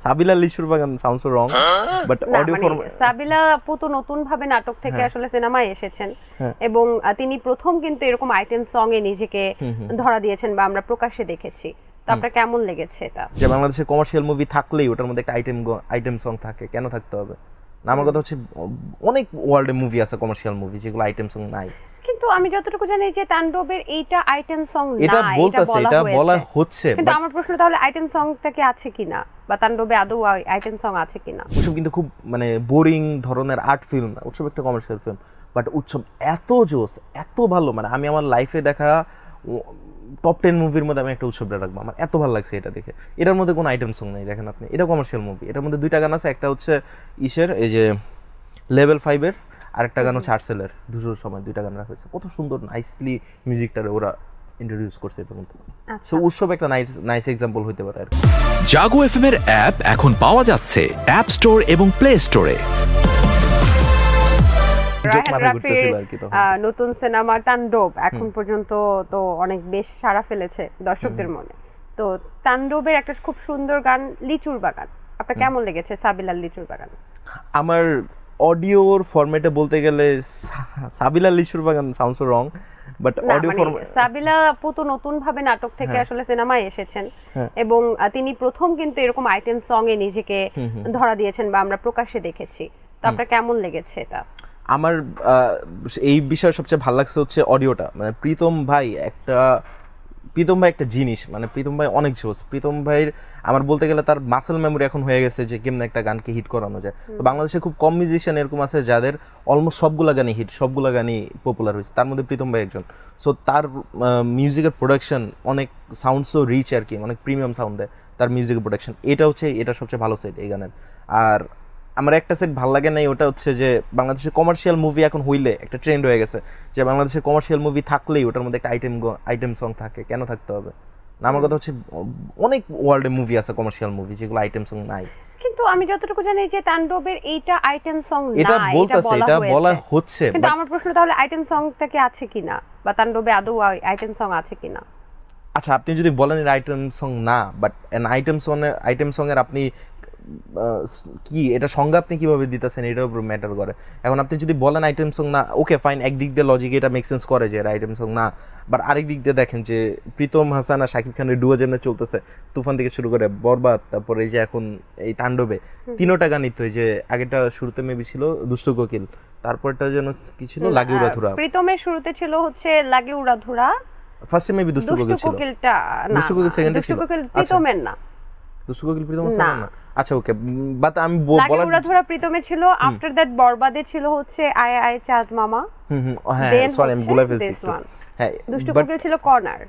সাবিলা লিচুর বাগান sounds wrong but audio format. Sabila আপু তো নতুন ভাবে নাটক থেকে আসলে সিনেমায় এসেছেন এবং তিনি প্রথম কিন্তু এরকম আইটেম সং এ নিজেকে ধরা দিয়েছেন বা আমরা প্রকাশ্যে দেখেছি। তো আপনার কেমন লেগেছে এটা? যে বাংলাদেশে কমার্শিয়াল মুভি থাকলেই ওটার মধ্যে একটা আইটেম সং থাকে, কেন থাকতে হবে না? আমার কথা হচ্ছে অনেক ওয়ার্ল্ডে মুভি আছে কমার্শিয়াল মুভি যেগুলো আইটেম সং নাই, কিন্তু আমি যতটুকু জানি যে তাণ্ডবের এইটা আইটেম সং না, এটা বলতাছে, এটা বলা হচ্ছে। কিন্তু আমার প্রশ্ন তাহলে আইটেম সংটা কি আছে কিনা বা তাণ্ডবে আদৌ আইটেম সং আছে কিনা? উৎসব কিন্তু খুব মানে বোরিং ধরনের আর্ট ফিল্ম না, উৎসব একটা কমার্শিয়াল ফিল্ম, বাট উৎসব এত জোস, এত ভালো, মানে আমি আমার লাইফে দেখা টপ 10 মুভির মধ্যে আমি একটা উৎসবটা রাখবো। আমার এত ভালো লাগছে এটা দেখে। এটার মধ্যে কোনো আইটেম সং নেই, দেখেন আপনি, এটা কমার্শিয়াল মুভি। এটার মধ্যে দুইটা গান আছে, একটা হচ্ছে ইসের এই যে লেভেল 5 এর, আরেকটা গান হচ্ছে আর্টসেলের। দুটোর সময় দুইটা গান রাখা হয়েছে, কত সুন্দর নাইসলি মিউজিকটারে ওরা ইন্ট্রোডিউস করছে এটার মধ্যে। সো উৎসব একটা নাইস এক্সাম্পল হতে পারে আর কি। জাগো এফএম এর অ্যাপ এখন পাওয়া যাচ্ছে অ্যাপ স্টোর এবং প্লে স্টোরে। নতুন সিনেমা তাণ্ডব এখন পর্যন্ত তো অনেক বেশ সাড়া ফেলেছে দর্শকদের মনে। তো তাণ্ডবের একটা খুব সুন্দর গান লিচুর বাগান, আপনার কেমন লেগেছে? সাবিলার লিচুর বাগান আমার অডিওর ফরম্যাটে বলতে গেলে সাবিলা লিচুর বাগান sounds wrong but audio format. Sabila আপু তো নতুন ভাবে নাটক থেকে আসলে সিনেমায় এসেছেন এবং তিনি প্রথম কিন্তু এরকম আইটেম সং এ নিজেকে ধরা দিয়েছেন বা আমরা প্রকাশ্যে দেখেছি। তো আপনার কেমন লেগেছে এটা? আমার এই বিষয়ে সবচেয়ে ভালো লাগছে হচ্ছে অডিওটা। মানে প্রীতম ভাই একটা জিনিস, মানে প্রীতম ভাই অনেক জোস। প্রীতম ভাইয়ের আমার বলতে গেলে তার মাসেল মেমোরি এখন হয়ে গেছে যে কেমন একটা গানকে হিট করানো যায়। তো বাংলাদেশে খুব কম মিউজিশিয়ান এরকম আছে যাদের অলমোস্ট সবগুলা গানই হিট, সবগুলা গানই পপুলার হয়েছে, তার মধ্যে প্রীতম ভাই একজন। সো তার মিউজিকের প্রোডাকশন অনেক সাউন্ডসও রিচ আর কি, অনেক প্রিমিয়াম সাউন্ড দেয় তার মিউজিকের প্রোডাকশন। এটা সবচেয়ে ভালো সেট এই গানের। আর আমার একটা সেট ভালো লাগে নাই, ওটা হচ্ছে যে বাংলাদেশের কমার্শিয়াল মুভি এখন হইলে একটা ট্রেন্ড হয়ে গেছে যে বাংলাদেশের কমার্শিয়াল মুভি থাকলেই ওটার মধ্যে একটা আইটেম সং থাকে, কেন থাকতে হবে না? আমার কথা হচ্ছে অনেক ওয়ার্ল্ডে মুভি আছে কমার্শিয়াল মুভি যেগুলো আইটেম সং নাই, কিন্তু আমি যতটুকু জানি যে তাণ্ডবের এইটা আইটেম সং না, এটা বলতাছে, এটা বলা হচ্ছে। কিন্তু আমার প্রশ্ন তাহলে আইটেম সংটা কি আছে কিনা বা তাণ্ডবে আদৌ আইটেম সং আছে কিনা? আচ্ছা, আপনি যদি বলেন এর আইটেম সং না, বাট এন আইটেম সং এর আপনি কি এটা সংজ্ঞা আপনি কিভাবে দিতেছেন এটার উপর ম্যাটার করে। এখন আপনি যদি বলেন আইটেম সং না, ওকে ফাইন, একদিক দিয়ে লজিক এটা মেক সেন্স করে যে আইটেম সং না, বাট আরেক দিক দিয়ে দেখেন যে প্রীতম হাসান আর শাকিব খানের ডুও যেমন চলতেছে, তুফান থেকে শুরু করে বরবাদ, তারপরে এই যে এখন এই তাণ্ডবে, তিনোটা গানই তো এই যে আগেটা শুরুতে মেবি ছিল দুষ্টু কোকিল, তারপরটা যেন কি ছিল লাগে উড়াধুরা। প্রীতমের শুরুতে ছিল হচ্ছে লাগে উড়াধুরা, ফার্স্টে মেবি দুষ্টু কোকিল ছিল, কোকিলটা না, দুষ্টু কোকিল সেকেন্ডে ছিল, দুষ্টু কোকিল প্রীতমের না, দুষ্টু কোকিল প্রীতমের ছিল না। আচ্ছা ওকে, বাট আমি লাগে উড়াধুরা প্রীতমের ছিল। আফটার দ্যাট বরবাদে ছিল হচ্ছে আয় আয় চাঁদ মামা। হ্যাঁ সরি আমি ভুলে ফেলছি। হ্যাঁ দুষ্টু কোকিল ছিল কর্নার,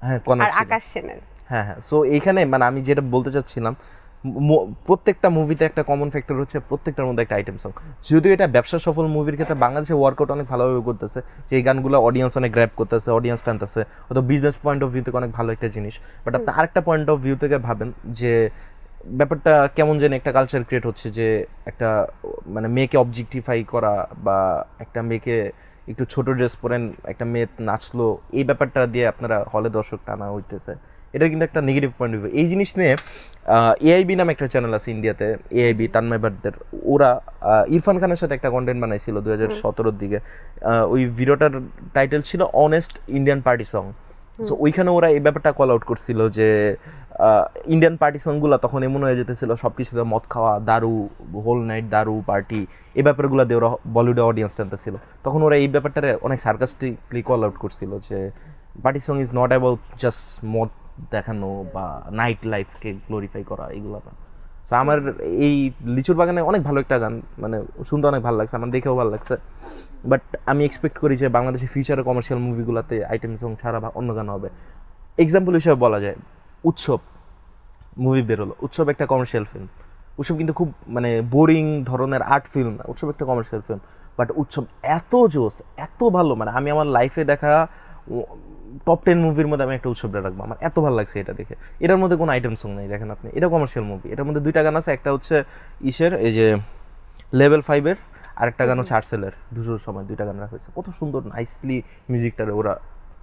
হ্যাঁ কর্নার আর আকাশ সেনের। হ্যাঁ। সো এইখানে মানে আমি যেটা বলতে চাচ্ছিলাম, প্রত্যেকটা মুভিতে একটা কমন ফ্যাক্টর হচ্ছে প্রত্যেকটার মধ্যে একটা আইটেম সং। যদিও এটা ব্যবসা সফল মুভির ক্ষেত্রে বাংলাদেশে ওয়ার্কআউট অনেক ভালোভাবে করতেছে, যে এই গানগুলো অডিয়েন্স অনেক গ্র্যাব করতেছে, অডিয়েন্স টানতেছে, হয়তো বিজনেস পয়েন্ট অফ ভিউ থেকে অনেক ভালো একটা জিনিস। বাট আপনি আরেকটা পয়েন্ট অফ ভিউ থেকে ভাবেন যে ব্যাপারটা কেমন যেন একটা কালচার ক্রিয়েট হচ্ছে যে একটা মানে মেয়েকে অবজেক্টিফাই করা বা একটা মেয়েকে একটু ছোট ড্রেস পরেন একটা মেয়ে নাচলো, এই ব্যাপারটা দিয়ে আপনারা হলে দর্শক টানা হইতেছে। এটা কিন্তু একটা নেগেটিভ পয়েন্ট অফ ভিউ। এই জিনিস নিয়ে এআইবি নামে একটা চ্যানেল আছে ইন্ডিয়াতে, এআইবি তানময় বাদদের, ওরা ইরফান খানের সাথে একটা কন্টেন্ট বানাইছিল 2017-র দিকে। ওই ভিডিওটার টাইটেল ছিল honest Indian party song. So ওইখানে ওরা এই ব্যাপারটা কল আউট করছিল যে ইন্ডিয়ান পার্টি সংগুলো তখন এমন হয়ে যেতেছিল সব কিছুতে মদ খাওয়া, দারু, হোল নাইট দারু পার্টি, এই ব্যাপারগুলো দিয়ে ওরা বলিউডে অডিয়েন্স টানতেছিল। তখন ওরা এই ব্যাপারটারে অনেক সার্কাস্টিকলি কল আউট করছিল যে party song is not about just মদ দেখানো বা নাইট লাইফকে গ্লোরিফাই করা, এগুলো না। সো আমার এই লিচুর বাগানে অনেক ভালো একটা গান, মানে শুনতে অনেক ভালো লাগছে, আমার দেখেও ভালো লাগছে। বাট আমি এক্সপেক্ট করি যে বাংলাদেশের ফিউচারে কমার্শিয়াল মুভিগুলোতে আইটেম সং ছাড়া অন্য গান হবে। এক্সাম্পল হিসেবে বলা যায় উৎসব মুভি বেরোলো, উৎসব একটা কমার্শিয়াল ফিল্ম। উৎসব কিন্তু খুব মানে বোরিং ধরনের আর্ট ফিল্ম না, উৎসব একটা কমার্শিয়াল ফিল্ম, বাট উৎসব এত জোস, এত ভালো, মানে আমি আমার লাইফে দেখা টপ 10 মুভির মধ্যে আমি একটা উৎসবটা রাখবো। আমার এত ভালো লাগছে এটা দেখে। এটার মধ্যে কোনো আইটেম সং নেই, দেখেন আপনি, এটা কমার্শিয়াল মুভি। এটার মধ্যে দুইটা গান আছে, একটা হচ্ছে ইসের এই যে লেভেল 5 এর, আরেকটা গান হচ্ছে আর্টসেলের। দুটোর সময় দুইটা গান রাখা হয়েছে, কত সুন্দর নাইসলি মিউজিকটারে ওরা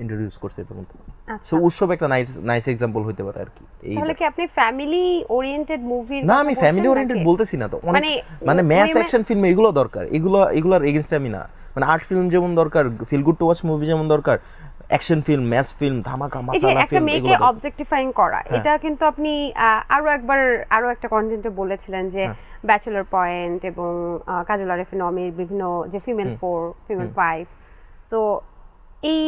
ইন্ট্রোডিউস করছে এটার মধ্যে। আচ্ছা সো উৎসব একটা নাইস এক্সাম্পল হইতে পারে আর কি। এই তাহলে কি আপনি ফ্যামিলি ওরিয়েন্টেড মুভির না, আমি ফ্যামিলি ওরিয়েন্টেড বলতেছি না তো, অনেক মানে ম্যাস অ্যাকশন ফিল্ম এগুলো দরকার, এগুলোর এগেইনস্টে আমি না। মানে আর্ট ফিল্ম যেমন দরকার, feel good to watch movie যেমন দরকার, অ্যাকশন ফিল্ম, ম্যাস ফিল্ম, ধামাকা এই যে মাসালা একটা ফিল্ম, মেয়েকে অবজেক্টিফাইং করা, এটা কিন্তু আপনি আরো একটা কন্টেন্টে বলেছিলেন যে ব্যাচেলর পয়েন্ট এবং কাজল আরিফিন নমির বিভিন্ন যে ফিমেল 4 ফিমেল 5, সো এই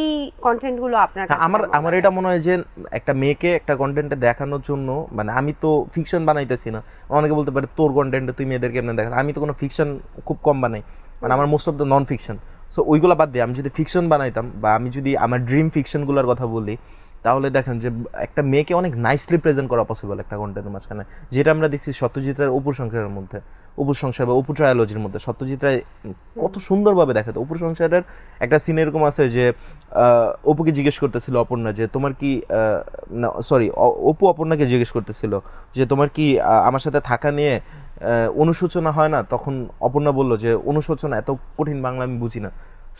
কন্টেন্টগুলো আপনার কাছে আমার এটা মনে হয় যে একটা মেয়েকে একটা কন্টেন্টে দেখানোর জন্য, মানে আমি তো ফিকশন বানাইতেছি না, অনেকে বলতে পারে তোর কন্টেন্টে তুই মেয়েদেরকে এমনি দেখান, আমি তো কোনো ফিকশন খুব কম বানাই, মানে আমার most of the non fiction. So ওইগুলো বাদ দিয়ে আমি যদি ফিকশন বানাইতাম, বা আমি যদি আমার ড্রিম ফিকশনগুলোর কথা বলি, তাহলে দেখেন যে একটা মেয়েকে অনেক নাইসলি প্রেজেন্ট করা পসিবল একটা কন্টেন্টের মাঝখানে, যেটা আমরা দেখছি সত্যজিৎ রায়ের অপুর সংসারের মধ্যে, অপুর সংসার বা অপু ট্রায়োলজির মধ্যে সত্যজিৎ রায় কত সুন্দরভাবে দেখাতো। অপুর সংসারের একটা সিন এরকম আছে যে অপুকে জিজ্ঞেস করতেছিল অপর্ণা যে তোমার কি অপু অপর্ণাকে জিজ্ঞেস করতেছিল যে তোমার কি আমার সাথে থাকা নিয়ে অনুশোচনা হয় না? তখন অপর্ণা বলল যে অনুশোচনা এত কঠিন বাংলা আমি বুঝি না,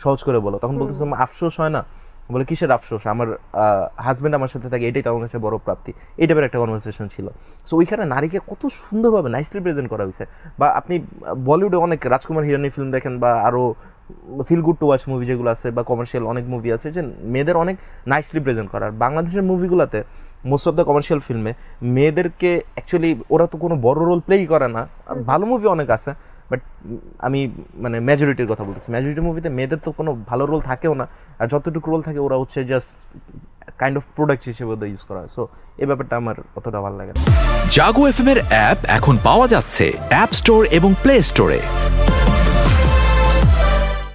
সহজ করে বলো। তখন বলতেছে আফসোস হয় না? বলে কিসের আফসোস, আমার হাজব্যান্ড আমার সাথে থাকে, এটাই তো আমার কাছে বড় প্রাপ্তি। এই টাইপের একটা কনভারসেশন ছিল। সো ওইখানে নারীকে কত সুন্দরভাবে নাইসলি প্রেজেন্ট করা হয়েছে। বা আপনি বলিউডে অনেক রাজকুমার হিরানি ফিল্ম দেখেন, বা আরও feel good to watch movie যেগুলো আছে, বা কমার্শিয়াল অনেক মুভি আছে যে মেয়েদের অনেক নাইসলি প্রেজেন্ট করার। বাংলাদেশের মুভিগুলোতে মোস্ট অফ দ্য কমার্শিয়াল ফিল্মে মেয়েদেরকে অ্যাকচুয়ালি ওরা তো কোনো বড় রোল প্লেই করে না, ভালো মুভি অনেক আছে, বাট আমি মানে মেজরিটির কথা বলতেছি। মেজরিটি মুভিতে মেয়েদের তো কোনো ভালো রোল থাকেও না, আর যতটুকু রোল থাকে ওরা হচ্ছে জাস্ট কাইন্ড অফ প্রোডাক্ট হিসেবে ওদের ইউজ করা হয়। সো এই ব্যাপারটা আমার অতটা ভালো লাগে না। জাগো এফএম এর অ্যাপ এখন পাওয়া যাচ্ছে অ্যাপ স্টোর এবং প্লে স্টোরে।